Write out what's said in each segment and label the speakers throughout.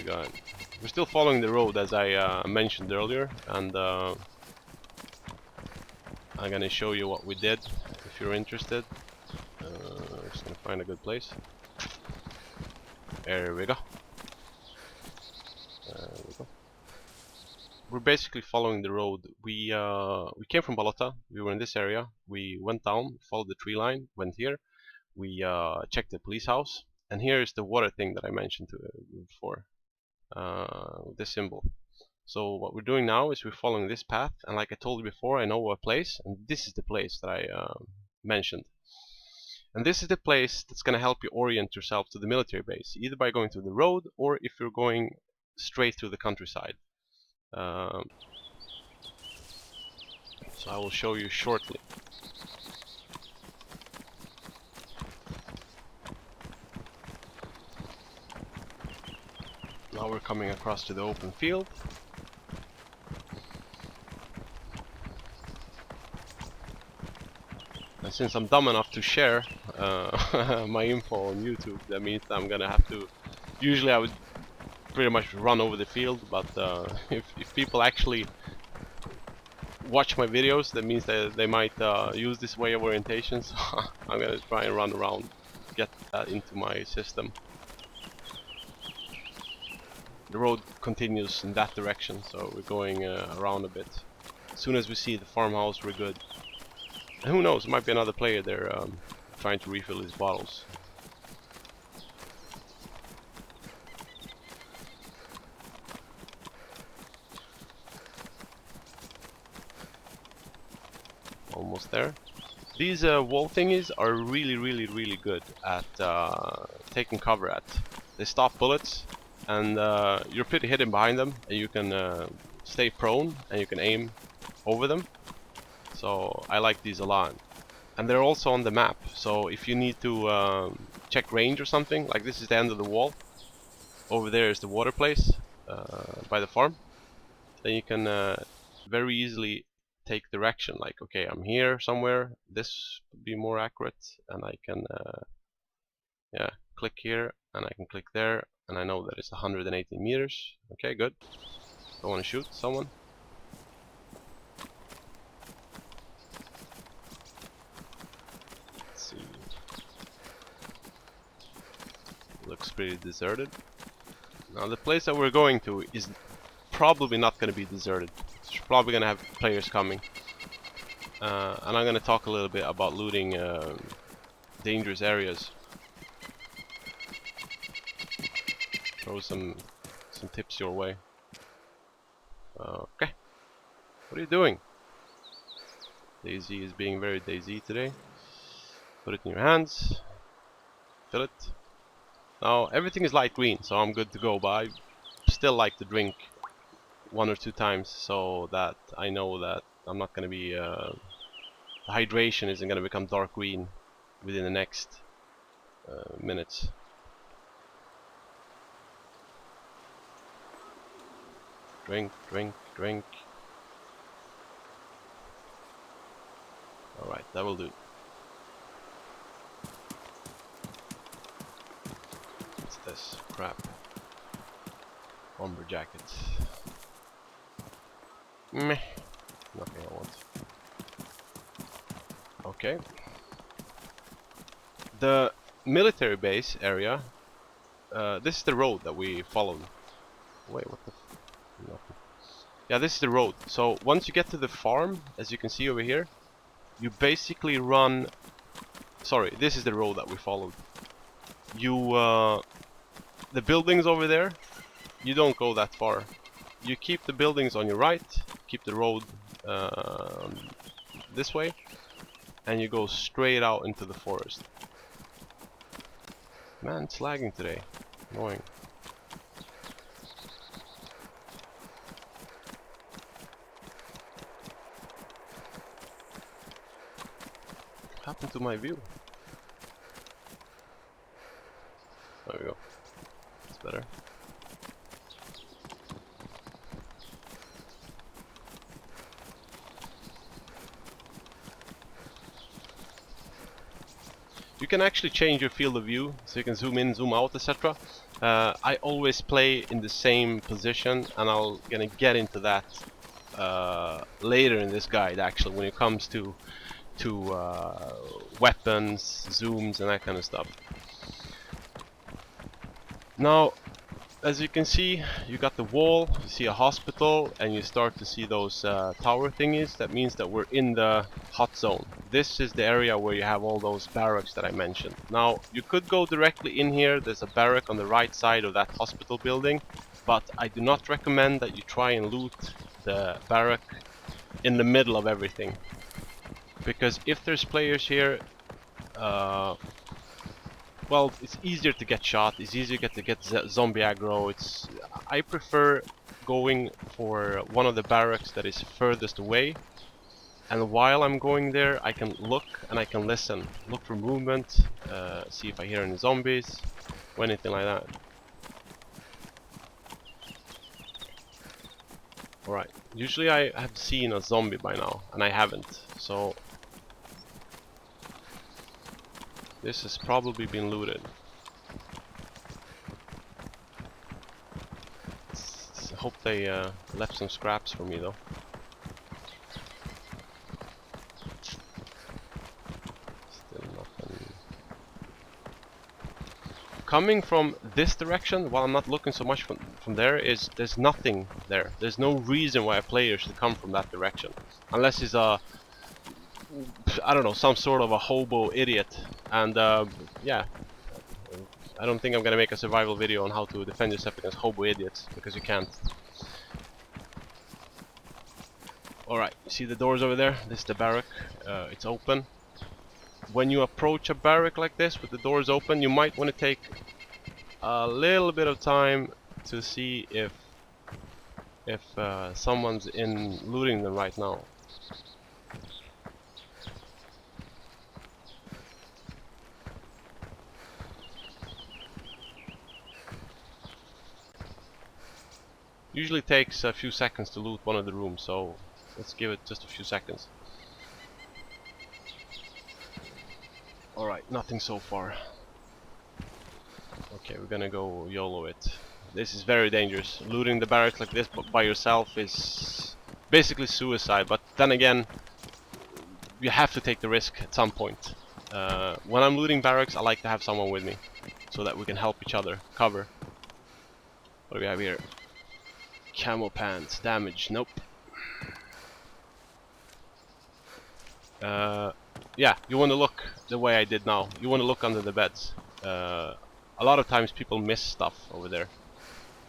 Speaker 1: we got? We're still following the road as I mentioned earlier, and I'm gonna show you what we did if you're interested. Just gonna find a good place. There we go. We're basically following the road. We came from Balota. We were in this area. We went down, followed the tree line, went here. We checked the police house, and here is the water thing that I mentioned before. This symbol. So what we're doing now is we're following this path, and like I told you before, I know a place, and this is the place that I mentioned. And this is the place that's going to help you orient yourself to the military base, either by going through the road or if you're going straight through the countryside. So I will show you shortly. Now we're coming across to the open field. And since I'm dumb enough to share my info on YouTube, that means that I'm gonna have to... Usually I would pretty much run over the field, but if people actually watch my videos, that means that they might use this way of orientation, so I'm gonna try and run around, get that into my system. The road continues in that direction, so we're going around a bit. As soon as we see the farmhouse, we're good. And who knows, there might be another player there trying to refill his bottles. Almost there. These wall thingies are really good at taking cover at. They stop bullets, and you're pretty hidden behind them, and you can stay prone and you can aim over them. So I like these a lot. And they're also on the map, so if you need to check range or something, like this is the end of the wall, over there is the water place by the farm, then you can very easily take direction, like okay, I'm here somewhere, this would be more accurate, and I can yeah, click here and I can click there, and I know that it's 118 meters. Okay, good. I want to shoot someone. Let's see. Looks pretty deserted. Now the place that we're going to is probably not going to be deserted. It's probably going to have players coming. And I'm going to talk a little bit about looting dangerous areas. Throw some tips your way. Okay. What are you doing? Daisy is being very Daisy today. Put it in your hands. Fill it. Now everything is light green, so I'm good to go, but I still like to drink 1 or 2 times so that I know that I'm not going to be... the hydration isn't going to become dark green within the next minutes. Drink, drink, drink. Alright, that will do. What's this? Crap. Bomber jackets. Meh. Nothing I want. Okay. The military base area. This is the road that we followed. Wait, what the... Nothing. Yeah, this is the road. So once you get to the farm, as you can see over here, you basically run... Sorry, this is the road that we followed. You, the buildings over there, you don't go that far. You keep the buildings on your right, keep the road this way, and you go straight out into the forest. Man, it's lagging today. Annoying. What happened to my view? There we go. It's better. You can actually change your field of view, so you can zoom in, zoom out, etc. I always play in the same position, and I'll gonna get into that later in this guide, actually, when it comes to weapons, zooms, and that kind of stuff. Now, as you can see, you got the wall, you see a hospital, and you start to see those tower thingies. That means that we're in the hot zone. This is the area where you have all those barracks that I mentioned. Now, you could go directly in here. There's a barrack on the right side of that hospital building, but I do not recommend that you try and loot the barrack in the middle of everything. Because if there's players here, well, it's easier to get shot, it's easier to get zombie aggro. I prefer going for one of the barracks that is furthest away, and while I'm going there I can look and I can listen. Look for movement, see if I hear any zombies or anything like that. Alright, usually I have seen a zombie by now, and I haven't, so this has probably been looted. Hope they left some scraps for me though. Still nothing. Coming from this direction, while I'm not looking so much from there, there's nothing there. There's no reason why a player should come from that direction, unless he's a, I don't know, some sort of a hobo idiot. And yeah, I don't think I'm gonna make a survival video on how to defend yourself against hobo idiots, because you can't. Alright, you see the doors over there? This is the barrack. It's open. When you approach a barrack like this with the doors open, you might want to take a little bit of time to see if someone's in looting them right now. Usually takes a few seconds to loot one of the rooms, so let's give it just a few seconds. Alright, nothing so far. Okay, we're gonna go YOLO it. This is very dangerous. Looting the barracks like this by yourself is basically suicide, but then again, you have to take the risk at some point. When I'm looting barracks, I like to have someone with me, so that we can help each other. Cover. What do we have here? Camo pants. Damage. Nope. Yeah, you want to look the way I did now. You want to look under the beds. A lot of times people miss stuff over there.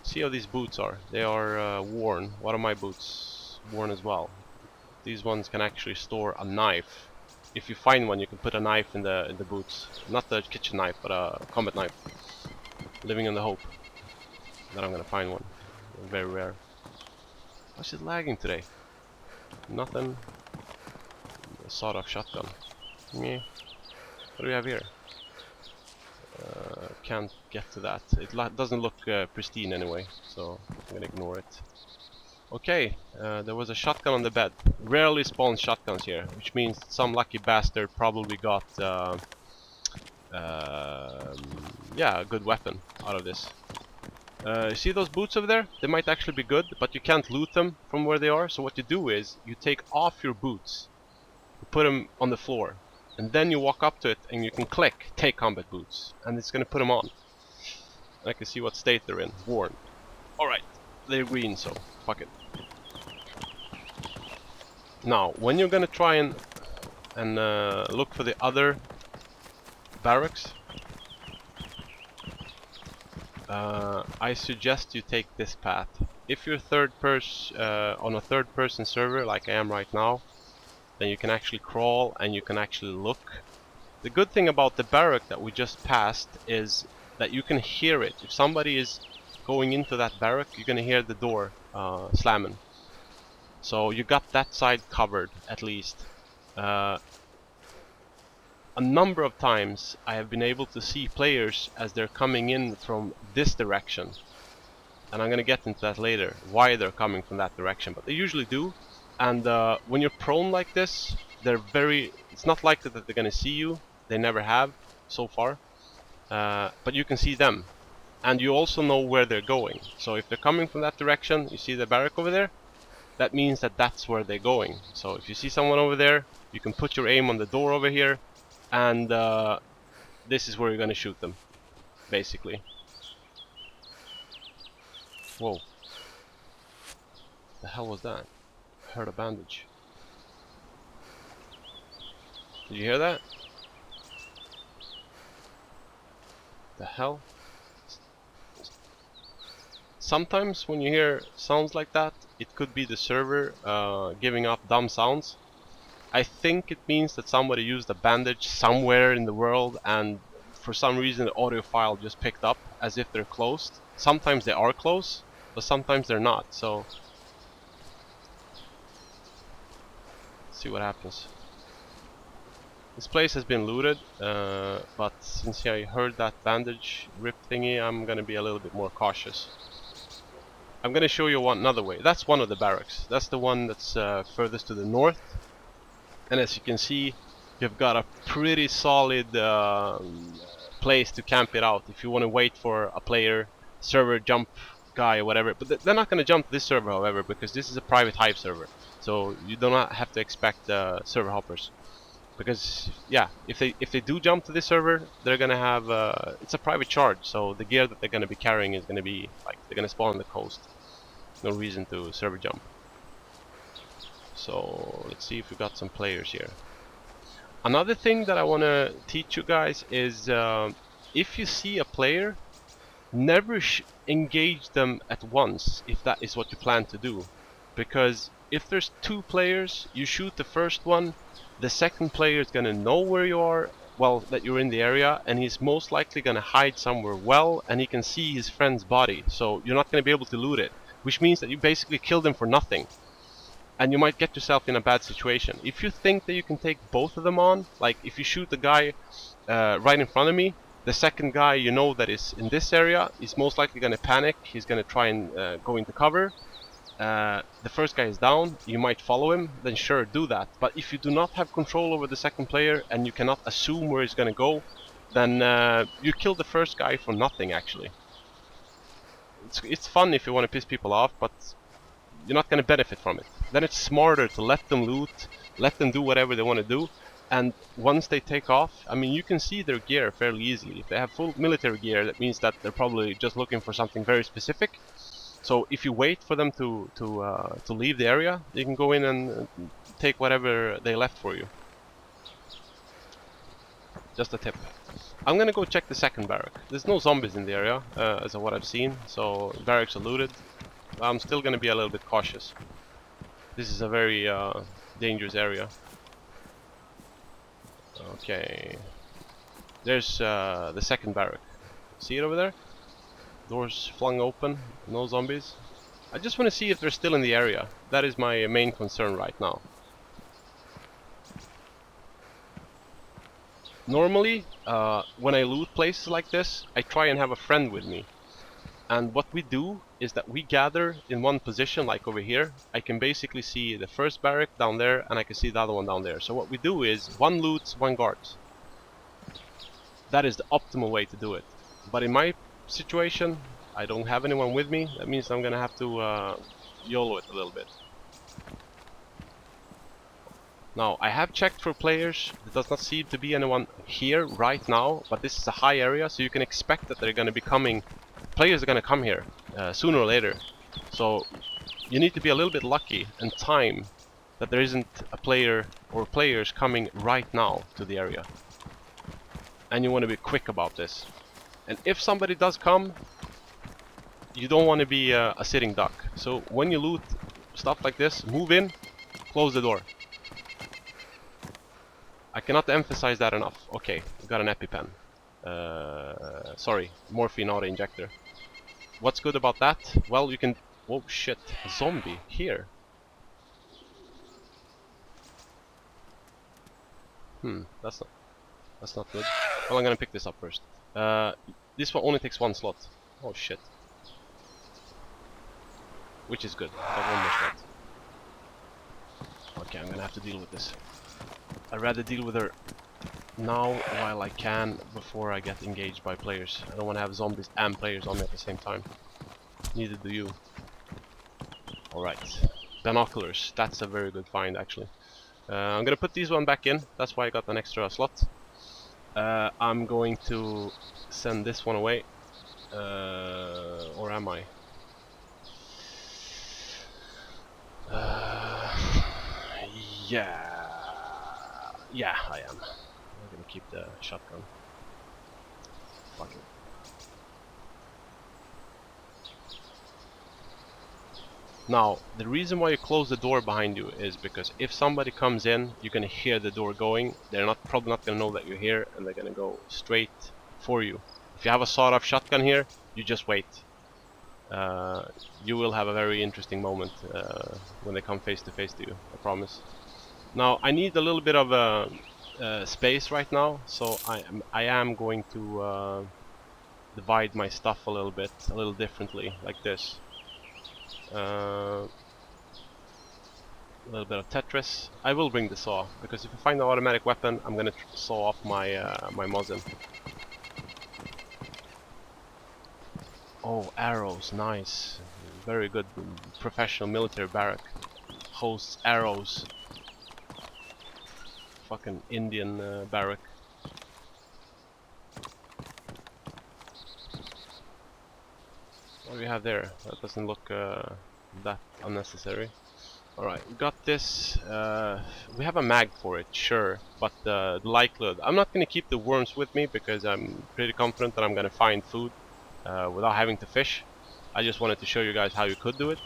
Speaker 1: See how these boots are. They are worn. What are my boots? Worn as well. These ones can actually store a knife. If you find one, you can put a knife in the boots. Not the kitchen knife, but a combat knife. Living in the hope that I'm gonna find one. Very rare. Why's it lagging today? Nothing. A sawed-off shotgun. Meh. What do we have here? Can't get to that. It doesn't look pristine anyway, so I'm gonna ignore it. Okay, there was a shotgun on the bed. Rarely spawns shotguns here, which means some lucky bastard probably got yeah, a good weapon out of this. See those boots over there? They might actually be good, but you can't loot them from where they are. So what you do is you take off your boots, you put them on the floor, and then you walk up to it and you can click take combat boots, and it's gonna put them on. I can see what state they're in. Worn. Alright, they're green, so fuck it. Now, when you're gonna try and look for the other barracks, I suggest you take this path. If you're on a third-person server like I am right now, then you can actually crawl and you can actually look. The good thing about the barrack that we just passed is that you can hear it. If somebody is going into that barrack, you're gonna hear the door slamming. So you got that side covered at least. A number of times I have been able to see players as they're coming in from this direction, and I'm gonna get into that later, why they're coming from that direction, but they usually do. And when you're prone like this, it's not likely that they're gonna see you. They never have so far, but you can see them. and you also know where they're going. So if they're coming from that direction, you see the barrack over there, that means that that's where they're going. So if you see someone over there, you can put your aim on the door over here, and this is where you're gonna shoot them, basically. Whoa. The hell was that? I heard a bandage. Did you hear that? The hell? Sometimes when you hear sounds like that, it could be the server giving up dumb sounds. I think it means that somebody used a bandage somewhere in the world, and for some reason the audio file just picked up as if they're closed. Sometimes they are close, but sometimes they're not, so let's see what happens. This place has been looted, but since I heard that bandage rip thingy, I'm gonna be a little bit more cautious. I'm gonna show you another way. That's one of the barracks. That's the one that's furthest to the north. And as you can see, you've got a pretty solid place to camp it out if you want to wait for a player, server jump guy or whatever. But they're not gonna jump this server, however, because this is a private hive server. So you do not have to expect server hoppers. Because yeah, if they do jump to this server, they're gonna have it's a private charge, so the gear that they're gonna be carrying is gonna be like they're gonna spawn on the coast. No reason to server jump. So let's see if we got some players here. Another thing that I want to teach you guys is if you see a player, never engage them at once if that is what you plan to do, because if there's two players, you shoot the first one, the second player is gonna know where you are, well, that you're in the area, and he's most likely gonna hide somewhere well, and he can see his friend's body, so you're not gonna be able to loot it, which means that you basically killed him for nothing, and you might get yourself in a bad situation. If you think that you can take both of them on, like if you shoot the guy right in front of me, the second guy you know that is in this area is most likely gonna panic, he's gonna try and go into cover. The first guy is down, you might follow him, then sure, do that. But if you do not have control over the second player and you cannot assume where he's gonna go, then you kill the first guy for nothing, actually. It's fun if you want to piss people off, but you're not gonna benefit from it. Then it's smarter to let them loot, let them do whatever they want to do, and once they take off, I mean, you can see their gear fairly easily. If they have full military gear, that means that they're probably just looking for something very specific. So if you wait for them to leave the area, you can go in and take whatever they left for you. Just a tip. I'm gonna go check the second barrack. There's no zombies in the area, as of what I've seen, so barracks are looted. I'm still gonna be a little bit cautious. This is a very dangerous area. Okay. There's the second barrack. See it over there? Doors flung open, no zombies. I just want to see if they're still in the area. That is my main concern right now. Normally, when I loot places like this, I try and have a friend with me. And what we do is that we gather in one position, like over here. I can basically see the first barrack down there, and I can see the other one down there. So what we do is, one loots, one guards. That is the optimal way to do it. But in my situation, I don't have anyone with me. That means I'm gonna have to YOLO it a little bit. Now, I have checked for players. There does not seem to be anyone here right now, but this is a high area, so you can expect that they're gonna be coming. Players are gonna come here sooner or later. So you need to be a little bit lucky and time that there isn't a player or players coming right now to the area. And you want to be quick about this. And if somebody does come, you don't want to be a sitting duck. So when you loot stuff like this, move in, close the door. I cannot emphasize that enough. Okay, we got an Ep.10. Sorry, morphine auto injector. What's good about that? Well, you can... Oh shit, a zombie here. That's not good. Well, I'm gonna pick this up first. This one only takes one slot. Oh shit. Which is good. Got one more slot. Okay, I'm gonna have to deal with this. I'd rather deal with her now while I can before I get engaged by players. I don't want to have zombies and players on me at the same time. Neither do you. Alright. Binoculars. That's a very good find actually. I'm gonna put these one back in. That's why I got an extra slot. I'm going to send this one away. Or am I? Yeah. Yeah, I am. I'm gonna keep the shotgun. Fuck it. Now, the reason why you close the door behind you is because if somebody comes in, you're gonna hear the door going. They're probably not gonna know that you're here, and they're gonna go straight for you. If you have a sawed-off shotgun here, you just wait. You will have a very interesting moment when they come face to face to you. I promise. Now, I need a little bit of space right now, so I am going to divide my stuff a little differently, like this. A little bit of Tetris. I will bring the saw, because if I find an automatic weapon, I'm gonna saw off my my Mosin. Oh, arrows, nice. Very good professional military barrack. Hosts arrows. Fucking Indian barrack. What do we have there? That doesn't look that unnecessary. Alright, we got this. We have a mag for it, sure, but the likelihood. I'm not going to keep the worms with me because I'm pretty confident that I'm going to find food without having to fish. I just wanted to show you guys how you could do it.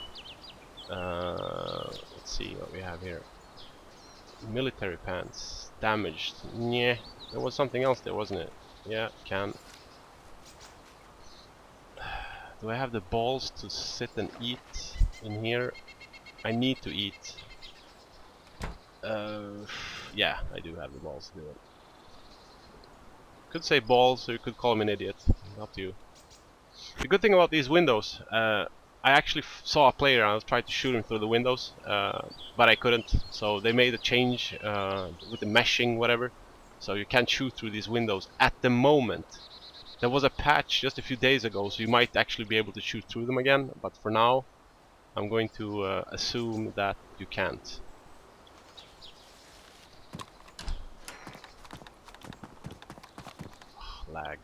Speaker 1: Let's see what we have here. Military pants. Damaged. Yeah, there was something else there, wasn't it? Yeah, can. Do I have the balls to sit and eat in here? I need to eat. Yeah, I do have the balls to do it. Could say balls, or you could call me an idiot. Up to you. The good thing about these windows, I actually saw a player and I tried to shoot him through the windows, but I couldn't. So they made a change with the meshing, whatever. So you can't shoot through these windows at the moment. There was a patch just a few days ago, so you might actually be able to shoot through them again. But for now, I'm going to assume that you can't. Lag.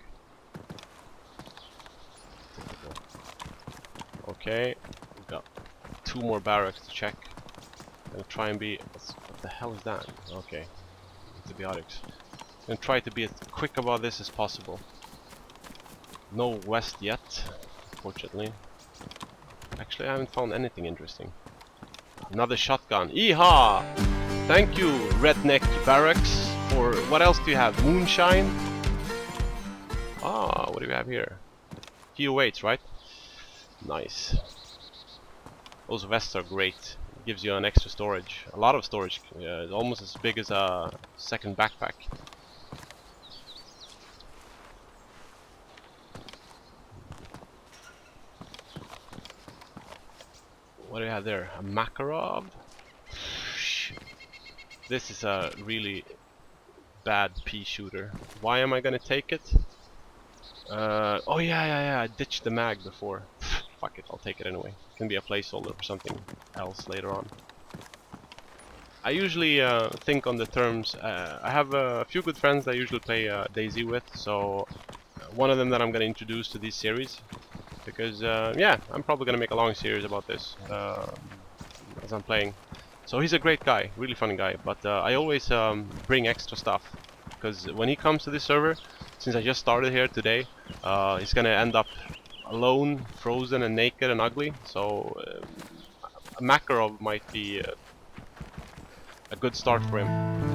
Speaker 1: Typical. Okay, we've got 2 more barracks to check. I'm gonna try and be... What the hell is that? Okay, antibiotics. I'm gonna try to be as quick about this as possible. No west yet, unfortunately. Actually, I haven't found anything interesting. Another shotgun. Yeehaw! Thank you, Redneck Barracks. Or what else do you have? Moonshine? Ah, what do we have here? Few weights, right? Nice. Those vests are great. It gives you an extra storage. A lot of storage. It's almost as big as a second backpack. What do you have there? A Makarov? Shit. This is a really bad pea shooter. Why am I gonna take it? Oh yeah, I ditched the mag before. Fuck it, I'll take it anyway. It can be a placeholder for something else later on. I usually think on the terms. I have a few good friends that I usually play DayZ with, so one of them that I'm gonna introduce to this series. Because, yeah, I'm probably gonna make a long series about this as I'm playing. So he's a great guy, really funny guy, but I always bring extra stuff. Because when he comes to this server, since I just started here today, he's gonna end up alone, frozen and naked and ugly. So a Makarov might be a good start for him.